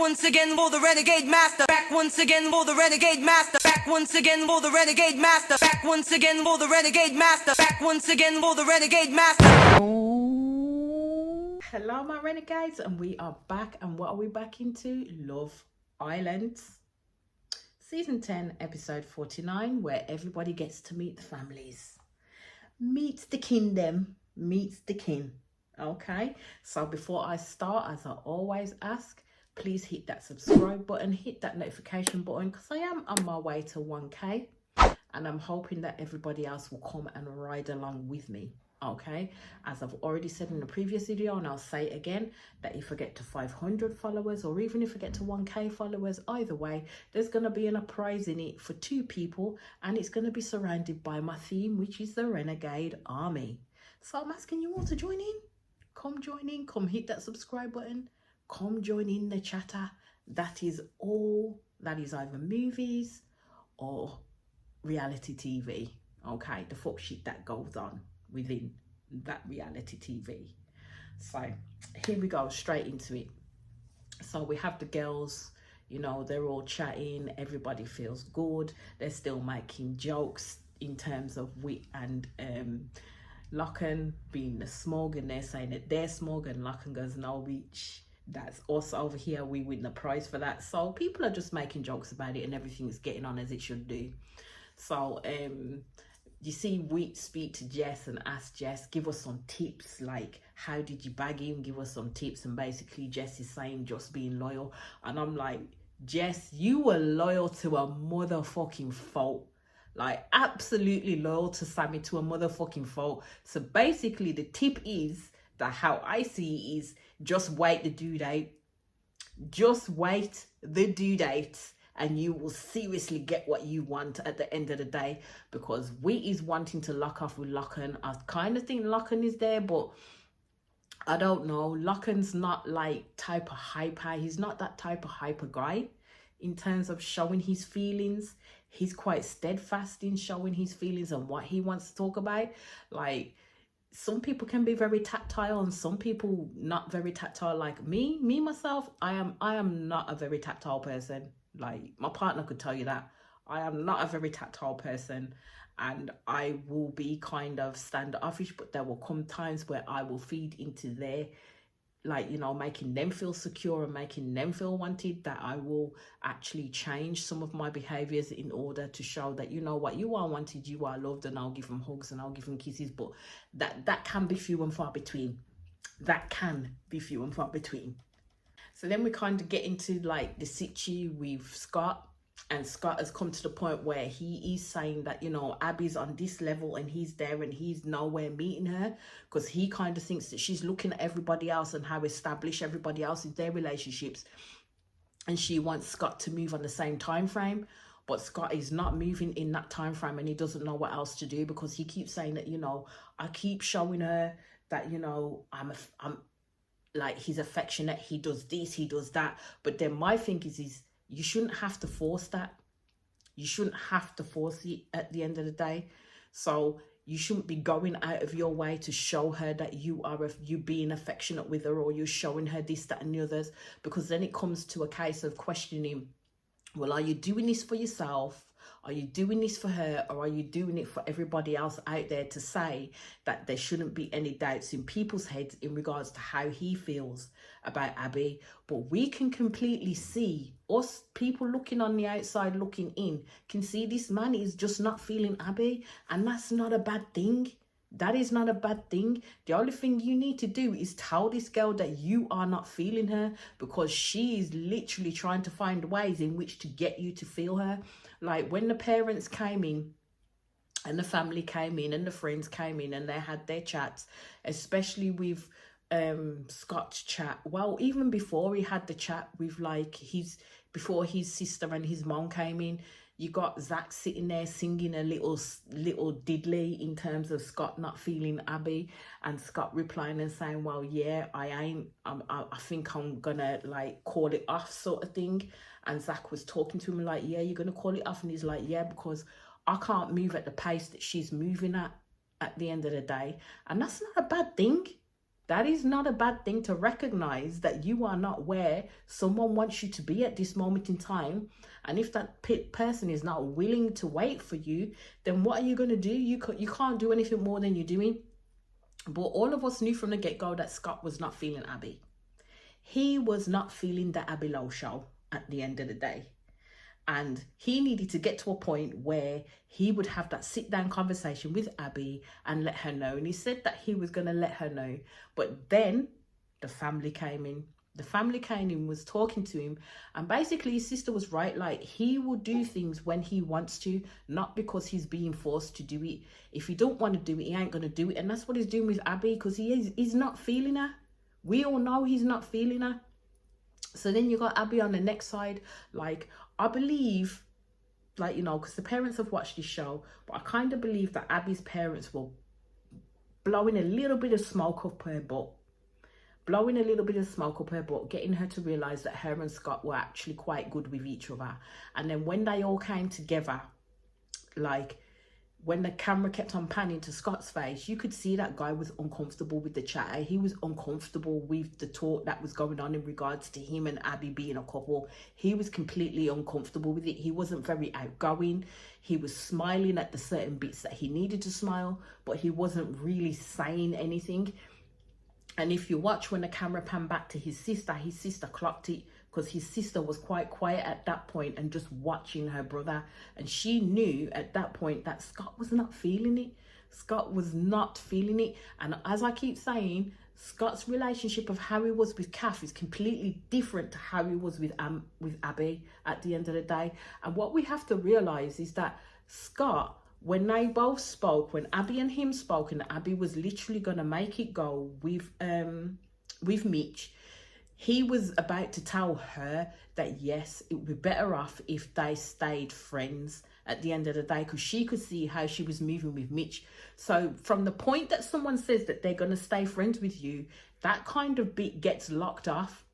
once again for the renegade master. Back once again for the renegade master. Back once again for the renegade master. Back once again for the renegade master. Back once again for the renegade master. Hello my renegades, and we are back. And what are we back into? Love Island season 10 episode 49, where everybody gets to meet the families, meets the kingdom, meets the king. Okay, so before I start, as I always ask, please hit that subscribe button, hit that notification button, because I am on my way to 1k, and I'm hoping that everybody else will come and ride along with me. Okay, as I've already said in the previous video, and I'll say it again, that if I get to 500 followers, or even if I get to 1k followers, either way, there's going to be a prize in it for 2 people, and it's going to be surrounded by my theme, which is the Renegade Army. So I'm asking you all to join in. Come join in, come hit that subscribe button, come join in the chatter. That is all. That is either movies or reality TV. Okay, the fuck shit that goes on within that reality TV. So here we go, straight into it. So we have the girls, you know, they're all chatting, everybody feels good, they're still making jokes in terms of wit and Lachlan being the smug, and they're saying that they're smug, and Lachlan goes, no bitch, that's us over here, we win the prize for that. So people are just making jokes about it, and everything's getting on as it should do. So you see Wheat speak to Jess and ask Jess, give us some tips, like how did you bag him, give us some tips. And basically Jess is saying just being loyal, and I'm like, Jess, you were loyal to a motherfucking fault, like absolutely loyal to Sammy to a motherfucking fault. So basically the tip is that how I see is just wait the due date, just wait the due date, and you will seriously get what you want at the end of the day. Because Wheat is wanting to lock off with Lachlan. I kind of think Lachlan is there, but I don't know. Lachlan's not like type of hyper. He's not that type of hyper guy in terms of showing his feelings. He's quite steadfast in showing his feelings and what he wants to talk about. Like, some people can be very tactile and some people not very tactile. Like me myself, I am not a very tactile person. Like, my partner could tell you that I am not a very tactile person, and I will be kind of standoffish, but there will come times where I will feed into their, like, you know, making them feel secure and making them feel wanted, that I will actually change some of my behaviors in order to show that, you know what, you are wanted, you are loved, and I'll give them hugs and I'll give them kisses. But that can be few and far between. That can be few and far between. So then we kind of get into like the situ with Scott, and Scott has come to the point where he is saying that, you know, Abby's on this level and he's there and he's nowhere meeting her, because he kind of thinks that she's looking at everybody else and how established everybody else is their relationships, and she wants Scott to move on the same time frame. But Scott is not moving in that time frame, and he doesn't know what else to do, because he keeps saying that, you know, I keep showing her that, you know, I'm like, he's affectionate, he does this, he does that. But then my thing is you shouldn't have to force that. You shouldn't have to force it at the end of the day. So you shouldn't be going out of your way to show her that you are you being affectionate with her, or you're showing her this, that and the others, because then it comes to a case of questioning, well, are you doing this for yourself? Are you doing this for her, or are you doing it for everybody else out there to say that there shouldn't be any doubts in people's heads in regards to how he feels about Abby? But we can completely see, us people looking on the outside, looking in, can see this man is just not feeling Abby, and that's not a bad thing. That is not a bad thing. The only thing you need to do is tell this girl that you are not feeling her, because she is literally trying to find ways in which to get you to feel her. Like when the parents came in and the family came in and the friends came in and they had their chats, especially with Scott's chat. Well, even before he had the chat with, like, before his sister and his mom came in, you got Zach sitting there singing a little diddly in terms of Scott not feeling Abby, and Scott replying and saying, well, yeah, I think I'm gonna like call it off, sort of thing. And Zach was talking to him like, yeah, you're gonna call it off? And he's like, yeah, because I can't move at the pace that she's moving at the end of the day. And that's not a bad thing. That is not a bad thing to recognize that you are not where someone wants you to be at this moment in time. And if that person is not willing to wait for you, then what are you going to do? You can't do anything more than you're doing. But all of us knew from the get-go that Scott was not feeling Abby. He was not feeling the Abby Lowe show at the end of the day. And he needed to get to a point where he would have that sit-down conversation with Abby and let her know. And he said that he was going to let her know. But then the family came in. The family came in, was talking to him. And basically his sister was right. Like, he will do things when he wants to, not because he's being forced to do it. If he don't want to do it, he ain't going to do it. And that's what he's doing with Abby, because he's not feeling her. We all know he's not feeling her. So then you got Abby on the next side. Like, I believe, like, you know, because the parents have watched this show, but I kind of believe that Abby's parents were blowing a little bit of smoke up her butt. Blowing a little bit of smoke up her butt, getting her to realise that her and Scott were actually quite good with each other. And then when they all came together, like, when the camera kept on panning to Scott's face, you could see that guy was uncomfortable with the chatter. He was uncomfortable with the talk that was going on in regards to him and Abby being a couple. He was completely uncomfortable with it. He wasn't very outgoing. He was smiling at the certain bits that he needed to smile, but he wasn't really saying anything. And if you watch when the camera panned back to his sister clocked it, because his sister was quite quiet at that point and just watching her brother. And she knew at that point that Scott was not feeling it. Scott was not feeling it. And as I keep saying, Scott's relationship of how he was with Kath is completely different to how he was with Abby at the end of the day. And what we have to realise is that Scott, when they both spoke, when Abby and him spoke, and Abby was literally going to make it go with Mitch, he was about to tell her that, yes, it would be better off if they stayed friends at the end of the day, because she could see how she was moving with Mitch. So from the point that someone says that they're going to stay friends with you, that kind of bit gets locked off.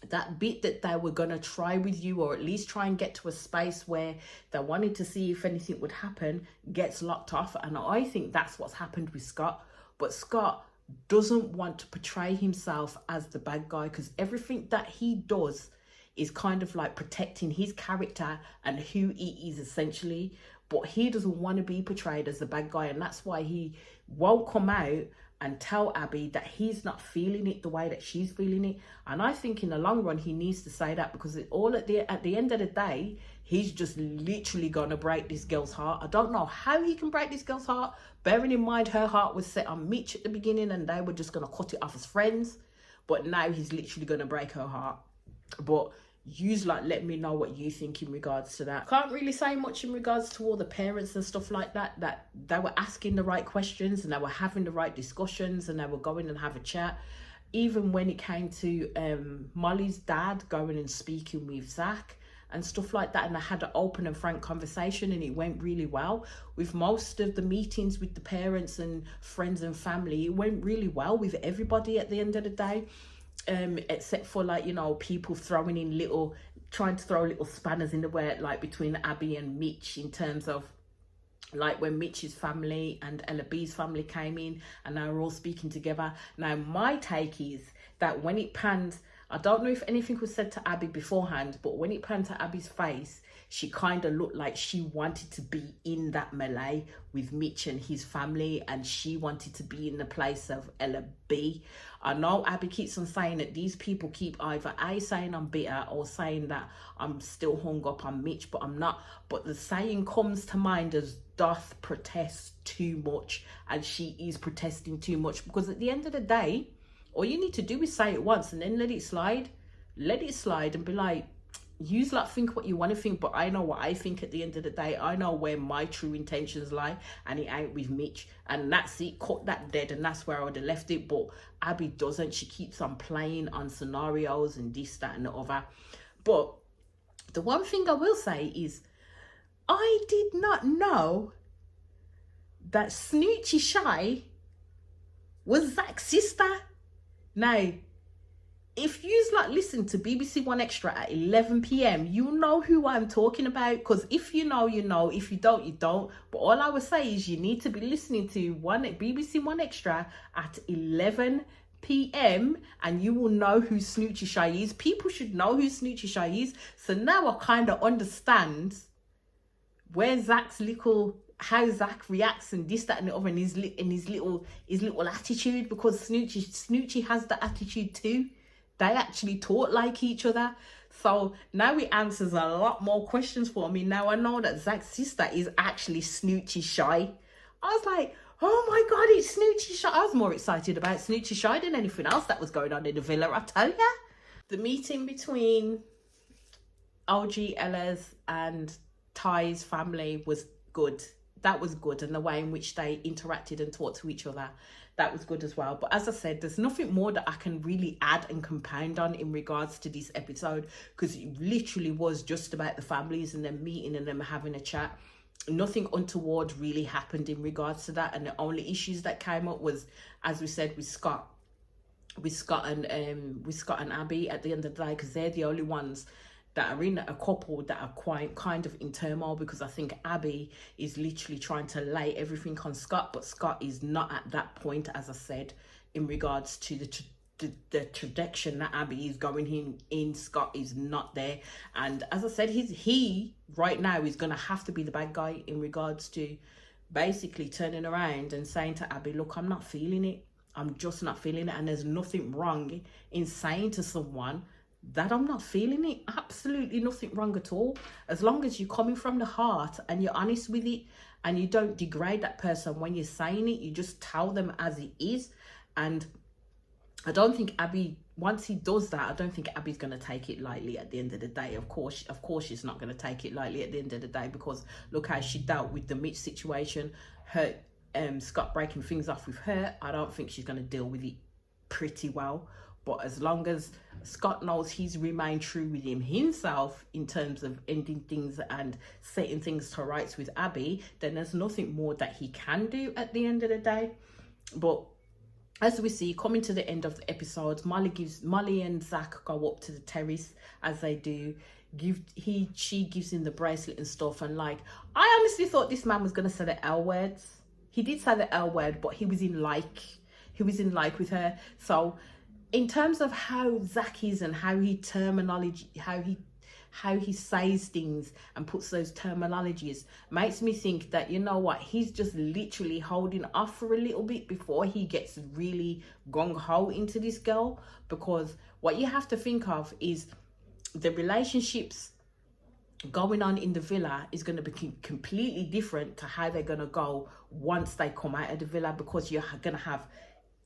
That bit that they were going to try with you, or at least try and get to a space where they wanted to see if anything would happen, gets locked off. And I think that's what's happened with Scott. But Scott doesn't want to portray himself as the bad guy, because everything that he does is kind of like protecting his character and who he is essentially. But he doesn't want to be portrayed as the bad guy, and that's why he won't come out and tell Abby that he's not feeling it the way that she's feeling it. And I think in the long run he needs to say that, because at the end of the day, he's just literally gonna break this girl's heart. I don't know how he can break this girl's heart, bearing in mind her heart was set on Mitch at the beginning and they were just gonna cut it off as friends. But now he's literally gonna break her heart. But yous let me know what you think in regards to that. Can't really say much in regards to all the parents and stuff like that they were asking the right questions and they were having the right discussions and they were going and have a chat. Even when it came to Molly's dad going and speaking with Zach and stuff like that, and I had an open and frank conversation and it went really well. With most of the meetings with the parents and friends and family, it went really well with everybody at the end of the day. Except for, like, you know, people throwing in trying to throw little spanners in the works, like between Abby and Mitch, in terms of like when Mitch's family and Ella B's family came in and they were all speaking together. Now my take is that when it panned, I don't know if anything was said to Abby beforehand, but when it panned to Abby's face, she kind of looked like she wanted to be in that melee with Mitch and his family, and she wanted to be in the place of Ella B. I know Abby keeps on saying that these people keep either A, saying I'm bitter, or saying that I'm still hung up on Mitch, but I'm not. But the saying comes to mind as doth protest too much, and she is protesting too much, because at the end of the day, all you need to do is say it once and then let it slide. Let it slide and be like, use think what you want to think, but I know what I think at the end of the day. I know where my true intentions lie, and it ain't with Mitch, and that's it. Cut that dead, and that's where I would have left it. But Abby doesn't. She keeps on playing on scenarios and this, that and the other. But the one thing I will say is, I did not know that Snoochie Shy was Zach's sister. Now, if you listen to BBC One Extra at 11 p.m, you know who I'm talking about. Because if you know, you know. If you don't, you don't. But all I would say is you need to be listening to BBC One Extra at 11 PM and you will know who Snoochie Shy is. People should know who Snoochie Shy is. So now I kind of understand where how Zach reacts and this, that, and the other, and his little attitude, because Snoochie has the attitude too. They actually talk like each other. So now it answers a lot more questions for me. Now I know that Zach's sister is actually Snoochie Shy. I was like, oh my God, it's Snoochie Shy. I was more excited about Snoochie Shy than anything else that was going on in the villa, I tell ya. The meeting between OG, Ella's and Ty's family was good. That was good. And the way in which they interacted and talked to each other, that was good as well. But as I said, there's nothing more that I can really add and compound on in regards to this episode, because it literally was just about the families and them meeting and them having a chat. Nothing untoward really happened in regards to that, and the only issues that came up was, as we said, with Scott and Abby at the end of the day, because they're the only ones that are in a couple that are quite kind of in turmoil, because I think Abby is literally trying to lay everything on Scott, but Scott is not at that point, as I said, in regards to the trajectory that Abby is going in. Scott is not there, and as I said, he right now is going to have to be the bad guy in regards to basically turning around and saying to Abby, look, I'm not feeling it. I'm just not feeling it, and there's nothing wrong in saying to someone that I'm not feeling it. Absolutely nothing wrong at all, as long as you're coming from the heart and you're honest with it, and you don't degrade that person when you're saying it. You just tell them as it is. And I don't think Abby, once he does that, I don't think Abby's going to take it lightly at the end of the day. Of course she's not going to take it lightly at the end of the day, because look how she dealt with the Mitch situation, her Scott breaking things off with her. I don't think she's going to deal with it pretty well. But as long as Scott knows he's remained true with himself in terms of ending things and setting things to rights with Abby, then there's nothing more that he can do at the end of the day. But as we see, coming to the end of the episode, Molly and Zach go up to the terrace, as they do. She gives him the bracelet and stuff, and like, I honestly thought this man was gonna say the L words. He did say the L word, but he was in like with her. So in terms of how Zach is and how he says things and puts those terminologies, makes me think that, you know what, he's just literally holding off for a little bit before he gets really gung-ho into this girl. Because what you have to think of is the relationships going on in the villa is going to be completely different to how they're going to go once they come out of the villa, because you're going to have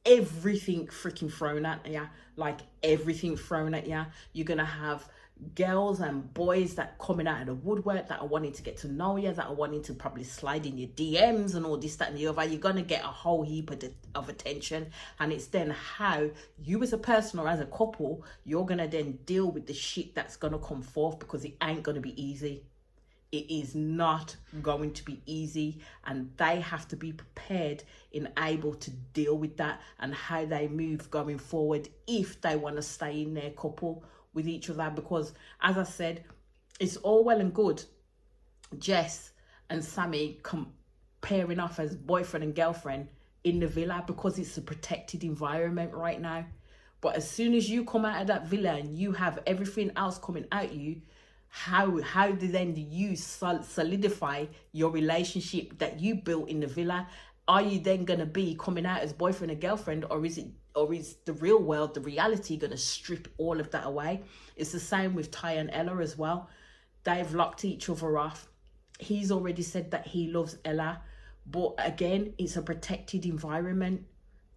everything freaking thrown at you, like everything thrown at you. You're gonna have girls and boys that coming out of the woodwork that are wanting to get to know you, that are wanting to probably slide in your DMs and all this, that, and the other. You're gonna get a whole heap of attention, and it's then how you as a person or as a couple, you're gonna then deal with the shit that's gonna come forth, because it ain't gonna be easy. It is not going to be easy, and they have to be prepared and able to deal with that and how they move going forward if they want to stay in their couple with each other. Because as I said, it's all well and good Jess and Sammy pairing off as boyfriend and girlfriend in the villa, because it's a protected environment right now. But as soon as you come out of that villa and you have everything else coming at you, how do then you solidify your relationship that you built in the villa? Are you then going to be coming out as boyfriend and girlfriend, or is the real world, the reality, going to strip all of that away? It's the same with Ty and Ella as well. They've locked each other off. He's already said that he loves Ella, but again, it's a protected environment.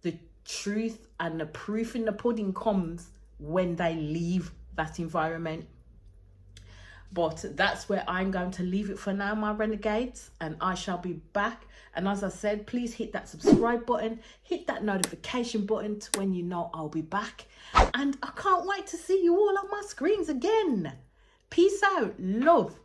The truth and the proof in the pudding comes when they leave that environment. But that's where I'm going to leave it for now, my renegades, and I shall be back. And as I said, please hit that subscribe button, hit that notification button to when you know I'll be back. And I can't wait to see you all on my screens again. Peace out. Love.